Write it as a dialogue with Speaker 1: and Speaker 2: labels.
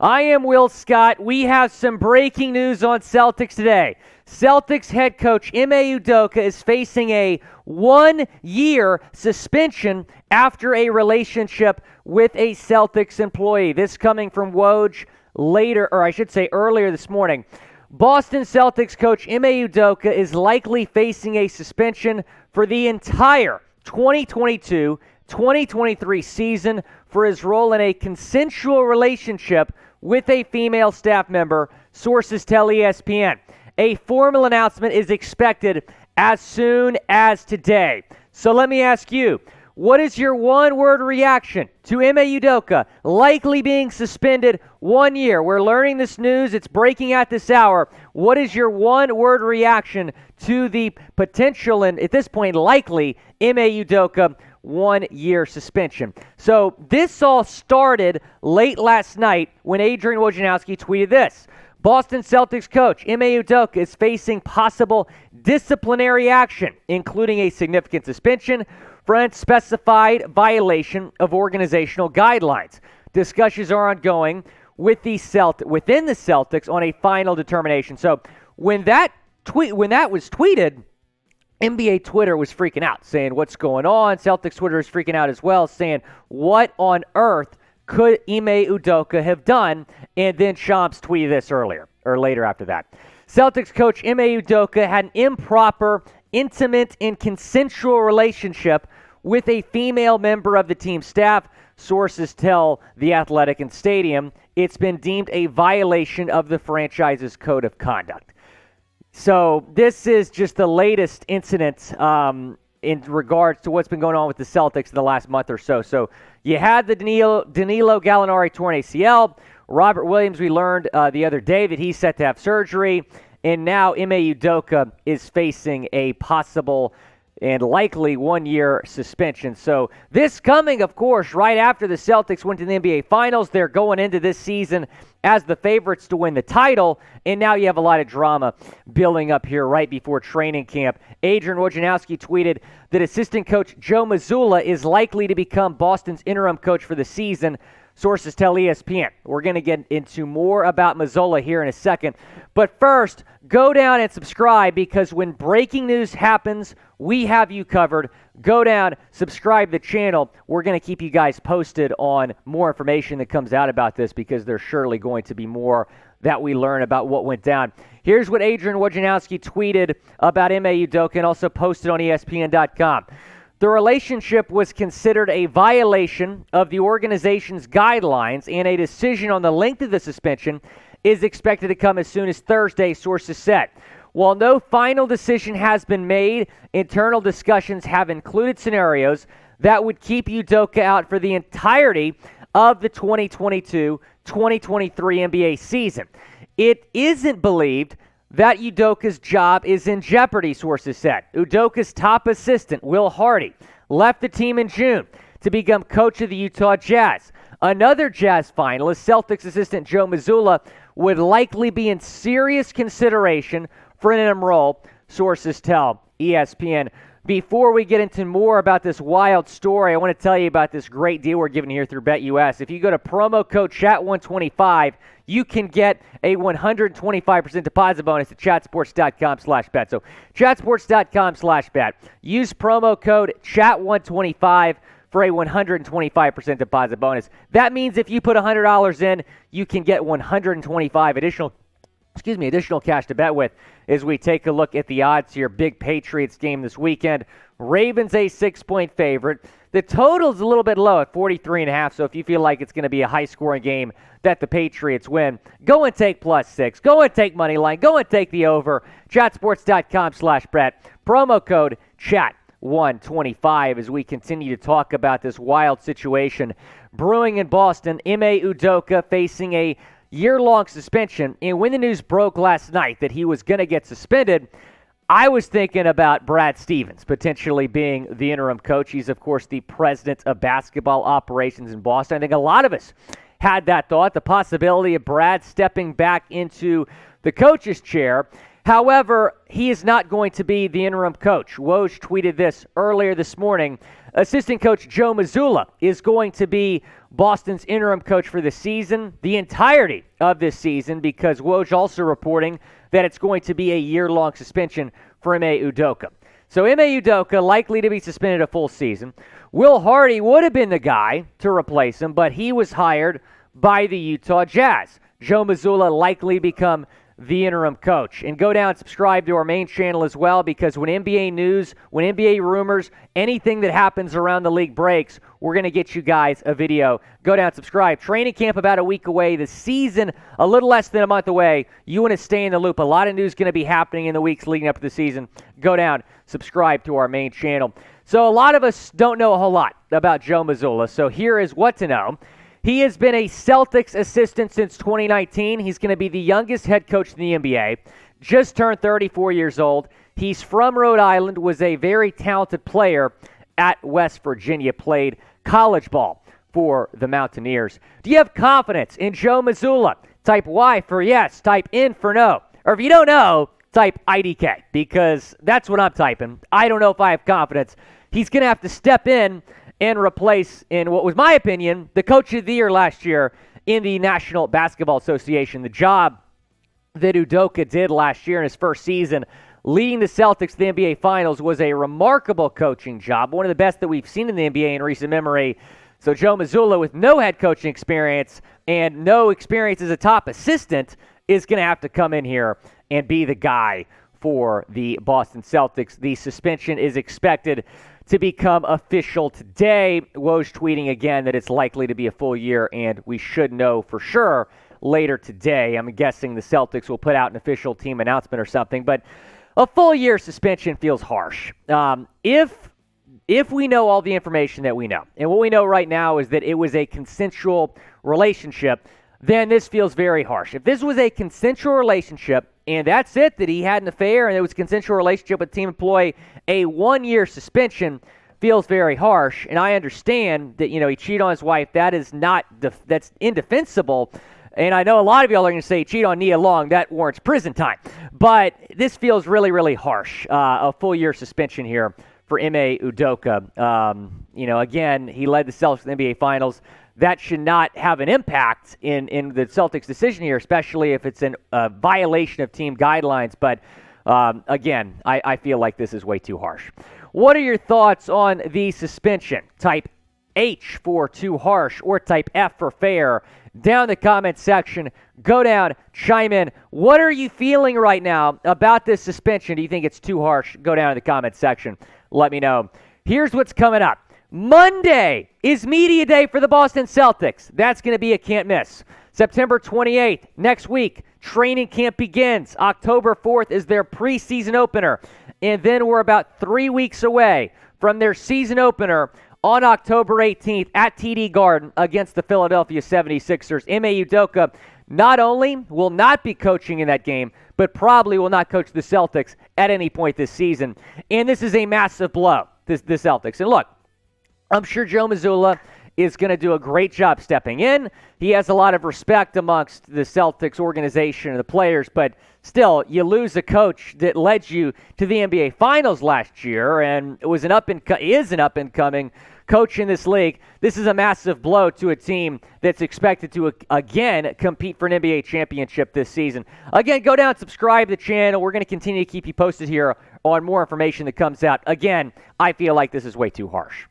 Speaker 1: I am Will Scott. We have some breaking news on Celtics Today. Celtics head coach Ime Udoka is facing a 1-year suspension after a relationship with a Celtics employee. This coming from Woj earlier this morning. Boston Celtics coach Ime Udoka is likely facing a suspension for the entire 2022-2023 season for his role in a consensual relationship with a female staff member, sources tell ESPN. A formal announcement is expected as soon as today. So let me ask you, what is your one-word reaction to Ime Udoka likely being suspended 1 year? We're learning this news. It's breaking at this hour. What is your one-word reaction to the potential and, at this point, likely Ime Udoka 1-year suspension? So this all started late last night when Adrian Wojnarowski tweeted this. Boston Celtics coach Ime Udoka is facing possible disciplinary action, including a significant suspension for unspecified violation of organizational guidelines. Discussions are ongoing within the Celtics on a final determination. So when that was tweeted, NBA Twitter was freaking out, saying, what's going on? Celtics Twitter is freaking out as well, saying, what on earth could Ime Udoka have done? And then Shams tweeted this later after that. Celtics coach Ime Udoka had an improper, intimate, and consensual relationship with a female member of the team staff. Sources tell The Athletic and Stadium it's been deemed a violation of the franchise's code of conduct. So this is just the latest incident in regards to what's been going on with the Celtics in the last month or so. So you had the Danillo Gallinari torn ACL. Robert Williams, we learned the other day that he's set to have surgery. And now Ime Udoka is facing a possible and likely 1-year suspension. So this coming, of course, right after the Celtics went to the NBA Finals. They're going into this season as the favorites to win the title, and now you have a lot of drama building up here right before training camp. Adrian Wojnarowski tweeted that assistant coach Joe Mazulla is likely to become Boston's interim coach for the season. Sources tell ESPN. We're going to get into more about Mazulla here in a second. But first, go down and subscribe, because when breaking news happens, we have you covered. Go down, subscribe to the channel. We're going to keep you guys posted on more information that comes out about this, because there's surely going to be more that we learn about what went down. Here's what Adrian Wojnarowski tweeted about Ime Udoka and also posted on ESPN.com. The relationship was considered a violation of the organization's guidelines, and a decision on the length of the suspension is expected to come as soon as Thursday, sources said. While no final decision has been made, internal discussions have included scenarios that would keep Udoka out for the entirety of the 2022-2023 NBA season. It isn't believed that Udoka's job is in jeopardy, sources said. Udoka's top assistant, Will Hardy, left the team in June to become coach of the Utah Jazz. Another Jazz finalist, Celtics assistant Joe Mazulla, would likely be in serious consideration for an interim role, sources tell ESPN. Before we get into more about this wild story, I want to tell you about this great deal we're giving here through BetUS. If you go to promo code CHAT125, you can get a 125% deposit bonus at chatsports.com/bet. So chatsports.com/bet. Use promo code CHAT125 for a 125% deposit bonus. That means if you put $100 in, you can get 125 additional cash to bet with as we take a look at the odds here. Big Patriots game this weekend. Ravens a 6-point favorite. The total's a little bit low at 43.5, so if you feel like it's going to be a high-scoring game that the Patriots win, go and take +6. Go and take money line. Go and take the over. Chatsports.com/bet. Promo code CHAT125 as we continue to talk about this wild situation brewing in Boston. Ime Udoka facing a year-long suspension. And when the news broke last night that he was going to get suspended, I was thinking about Brad Stevens potentially being the interim coach. He's, of course, the president of basketball operations in Boston. I think a lot of us had that thought, the possibility of Brad stepping back into the coach's chair. However, he is not going to be the interim coach. Woj tweeted this earlier this morning. Assistant coach Joe Mazulla is going to be Boston's interim coach for the season, the entirety of this season, because Woj also reporting that it's going to be a year-long suspension for Ime Udoka. So Ime Udoka likely to be suspended a full season. Will Hardy would have been the guy to replace him, but he was hired by the Utah Jazz. Joe Mazulla likely become the interim coach. And go down and subscribe to our main channel as well, because when NBA news, when NBA rumors, anything that happens around the league breaks, we're going to get you guys a video. Go down and subscribe. Training camp about a week away. The season a little less than a month away. You want to stay in the loop. A lot of news going to be happening in the weeks leading up to the season. Go down, subscribe to our main channel. So a lot of us don't know a whole lot about Joe Mazulla. So here is what to know. He has been a Celtics assistant since 2019. He's going to be the youngest head coach in the NBA. Just turned 34 years old. He's from Rhode Island, was a very talented player at West Virginia, played college ball for the Mountaineers. Do you have confidence in Joe Mazulla? Type Y for yes, type N for no. Or if you don't know, type IDK, because that's what I'm typing. I don't know if I have confidence. He's going to have to step in and replace, in what was my opinion, the coach of the year last year in the National Basketball Association. The job that Udoka did last year in his first season, leading the Celtics to the NBA Finals, was a remarkable coaching job, one of the best that we've seen in the NBA in recent memory. So Joe Mazulla, with no head coaching experience and no experience as a top assistant, is going to have to come in here and be the guy for the Boston Celtics. The suspension is expected to become official today. Woj tweeting again that it's likely to be a full year, and we should know for sure later today. I'm guessing the Celtics will put out an official team announcement or something, but a full year suspension feels harsh. If we know all the information that we know, and what we know right now is that it was a consensual relationship, then this feels very harsh. If this was a consensual relationship, and that's it, that he had an affair and it was a consensual relationship with a team employee, a 1-year suspension feels very harsh. And I understand that, he cheated on his wife. That is that's indefensible. And I know a lot of y'all are going to say, cheat on Nia Long, that warrants prison time. But this feels really, really harsh. A full year suspension here for Ime Udoka. Again, he led the Celtics to the NBA Finals. That should not have an impact in the Celtics' decision here, especially if it's a violation of team guidelines. But again, I feel like this is way too harsh. What are your thoughts on the suspension? Type H for too harsh or type F for fair. Down in the comment section, go down, chime in. What are you feeling right now about this suspension? Do you think it's too harsh? Go down in the comment section. Let me know. Here's what's coming up. Monday is media day for the Boston Celtics. That's going to be a can't miss. September 28th, next week, training camp begins. October 4th is their preseason opener. And then we're about 3 weeks away from their season opener on October 18th at TD Garden against the Philadelphia 76ers. Ime Udoka not only will not be coaching in that game, but probably will not coach the Celtics at any point this season. And this is a massive blow, the Celtics. And look, I'm sure Joe Mazulla is going to do a great job stepping in. He has a lot of respect amongst the Celtics organization and the players, but still, you lose a coach that led you to the NBA Finals last year and is an up-and-coming coach in this league. This is a massive blow to a team that's expected to, again, compete for an NBA championship this season. Again, go down and subscribe to the channel. We're going to continue to keep you posted here on more information that comes out. Again, I feel like this is way too harsh.